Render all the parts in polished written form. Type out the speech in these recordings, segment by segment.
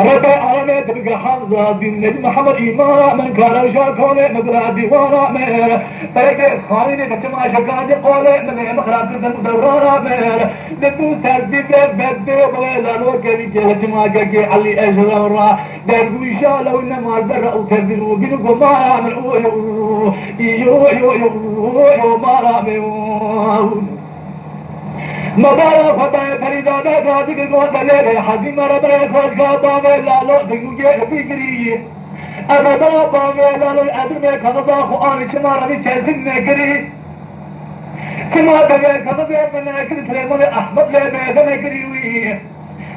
ربي عالمي تبقى حمزة بن محمد إمارة من كان شاكولي مقرأ ديوانا مير فرقي خاليني كتما شكاندي قولي من مقرأ تزن دورارا مير ندو سردي بدي بغيلا لوكي كتما كي علي أجرورا درقو إشالة إنما البرع وكذلوا بنكو مارا من يو مارا من مبارا فتاة فريدادا غازي قوات ليلة حزيمة ربري خوشكا بامي لالو دنگوگي فكري أبدا بامي لالو أدرمي كنبا خواني شماراني چلسن نكري كما دمي كنبا من نكري سليمان أحمد لبيدا نكري وي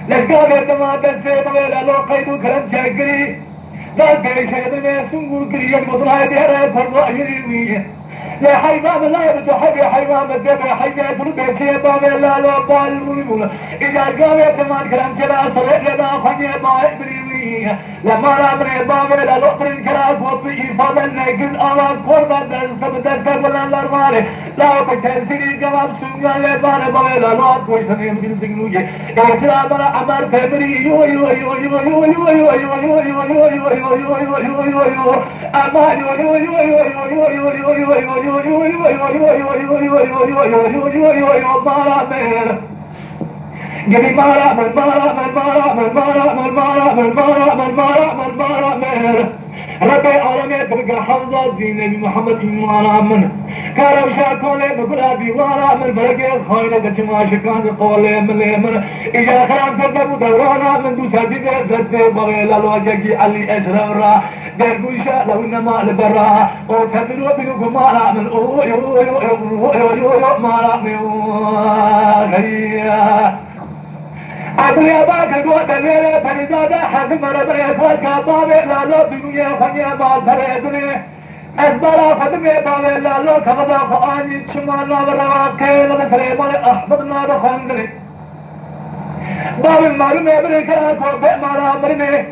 لشكا بيتما دنسي بامي لالو قيدو كرم چكري ذاك شهدمي سنگور كري يمضنها ديرا فرضا أجري وي يا حيوان لا يبدو حبي حيوان الدبر حيوان تلقى شيء باب لا لا بالمول إذا قام يتمان كلام كلا صريح لنا خني ما يبريوي لما رأى باب لا لقر كلا وفي فضل نقل أمام قرب السبت السبت الأرمار لا بتنسي جواب سنجا لبار باب لا لا كوي سنيم بالسنجوجي إسلام بلا أمر فبري يو يو يو يو يو يو يو يو يو يو يو يو يو يو أمان يو يو يو يو يو يو يو يو جبي مارا من مارا من مارا من مارا من مارا من مارا من مارا من مارا من ربي عالمي تبقى حفظة دين محمد إمارا من كارو شاكولي مقرأ ديوارا من برقي خاينة كتما شكان قولي من إجا خرام تردبو دورانا من دو سردي بيزدي بغيلا الوجهي علي أشرارا درقو إشاء لو إنما لبرا وتدلو بنوكو مارا من مارا من غيا أبويا باك قوة الليلة فريدادا حزم ربري فوالكا بابي لالو بنويا خنيا مال فريدني أزبارا فتمي بابي لالو كفضا فآني شمال نابرا كيلا سليمان أحمد نابا خندني بابي مارمي بريكا كوبي مارا مرمي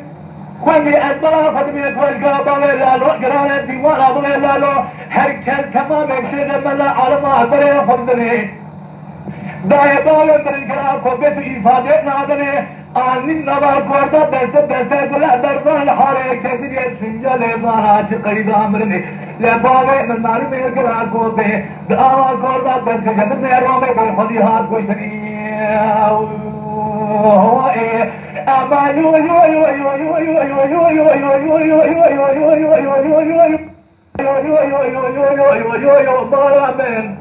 خوني أزبارا فتمي فوالكا بابي لالو جرانا ديوانا بابي لالو هركل تمام شيء ملا عالما بري خندني داية باوين برنكرا كوبيت إفادة نادني آنين نبار كورتا بسه بلا دربان حاري كثير يسنجا لبارات قريبا مرمي لباوي من معلوم يكرا كوبي دعوا كورتا بسه جمد نيرومي بالخدي هات كوشتني هو ايه اما يو يو يو يو يو يو يو يو يو يو يو يو يو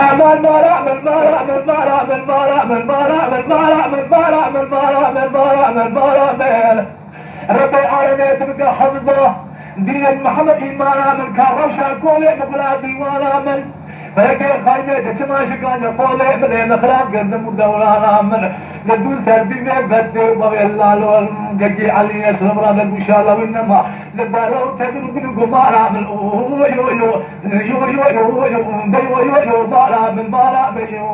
أمان مارا من مارا من مارا من مارا من مارا من مارا من مارا من مارا من مارا من مارا من ربي عالمي تبقى حفظه دين محمد إمارا من كارشا كولي مقلا ديوانا من فلكي خايمة تسمى شكان يقولي من مخلاق قدم دورانا من ندول سردي من بدي وبغي اللالو جاكي علي يسلم رانا بشالة وإنما لبارو تدل بنكو مارا من يو يو يو يو يو يو يو مارا من مارا من يو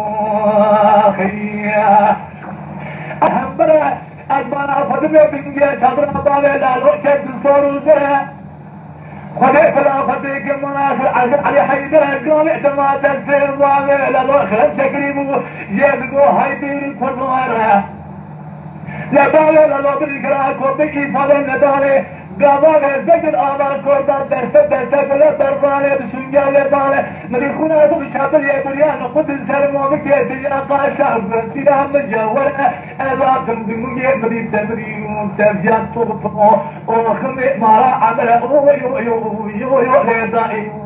خيا أهم برا أجبانا فتمي بنجي شادرنا بالي لالو كد صورو زي خدي فلا خدي كمناس علي حيدر الجامع تما تسير وامي لالو خلال تقريبو يبقو هايدير كل مرة لبالي لالو بالكرا كوبيكي فالن ندالي قابل زجر آباد كوردا درسة بلا دربالي بسنجا لبالي مريخونا دو شابل يبريان خد السلمومك يديا قاشا سلام مجاورة ألاكم بمجي مريد تمرين تفجات طبطو وخمي مارا عمل يو يو يو يو يو يو يو يو